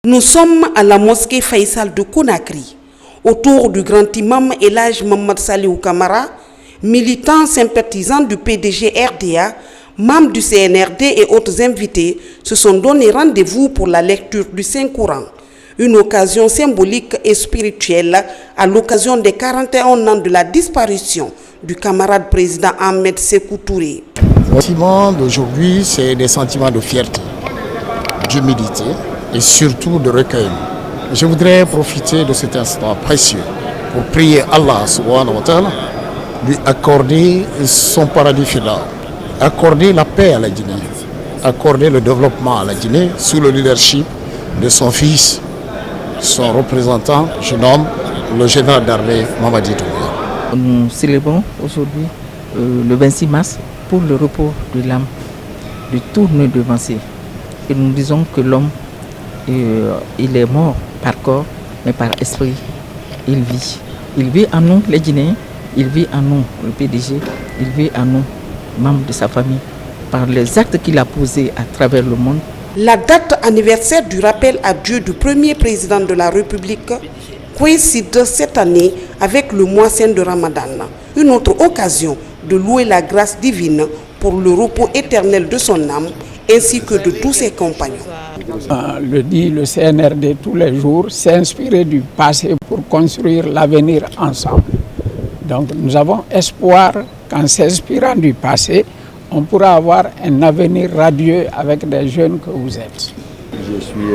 Nous sommes à la mosquée Faisal de Conakry, autour du grand imam El Hadj Mohamed Saliou Camara, militant sympathisant du PDG RDA, membres du CNRD et autres invités se sont donné rendez-vous pour la lecture du Saint-Coran. Une occasion symbolique et spirituelle à l'occasion des 41 ans de la disparition du camarade président Ahmed Sékou Touré. Les sentiments d'aujourd'hui, c'est des sentiments de fierté, d'humilité et surtout de recueil. Je voudrais profiter de cet instant précieux pour prier Allah subhanahu wa ta'ala, lui accorder son paradis final, accorder la paix à la Guinée, accorder le développement à la Guinée sous le leadership de son fils, son représentant, je nomme le général d'armée Mamadi Doumbouya. Nous célébrons aujourd'hui le 26 mars pour le repos de l'âme du tourné devancier. Et nous disons que l'homme, il est mort par corps, mais par esprit, il vit. Il vit en nous, les Guinéens, il vit en nous, le PDG, il vit en nous, membres de sa famille, par les actes qu'il a posés à travers le monde. La date anniversaire du rappel à Dieu du premier président de la République coïncide cette année avec le mois saint de Ramadan. Une autre occasion de louer la grâce divine pour le repos éternel de son âme ainsi que de tous ses compagnons. Le dit le CNRD tous les jours, s'inspirer du passé pour construire l'avenir ensemble. Donc nous avons espoir qu'en s'inspirant du passé, on pourra avoir un avenir radieux avec des jeunes que vous êtes. Je suis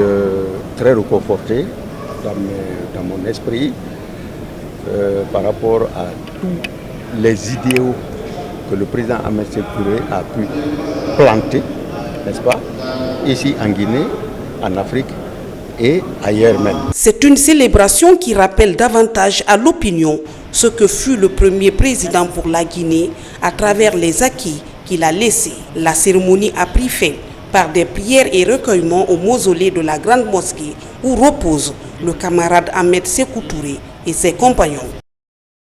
très réconforté dans mon esprit par rapport à tous les idéaux que le président Ahmed Sékou Touré a pu planter, n'est-ce pas, ici en Guinée, en Afrique et ailleurs même. C'est une célébration qui rappelle davantage à l'opinion ce que fut le premier président pour la Guinée à travers les acquis qu'il a laissés. La cérémonie a pris fin par des prières et recueillements au mausolée de la grande mosquée où repose le camarade Ahmed Sékou Touré et ses compagnons.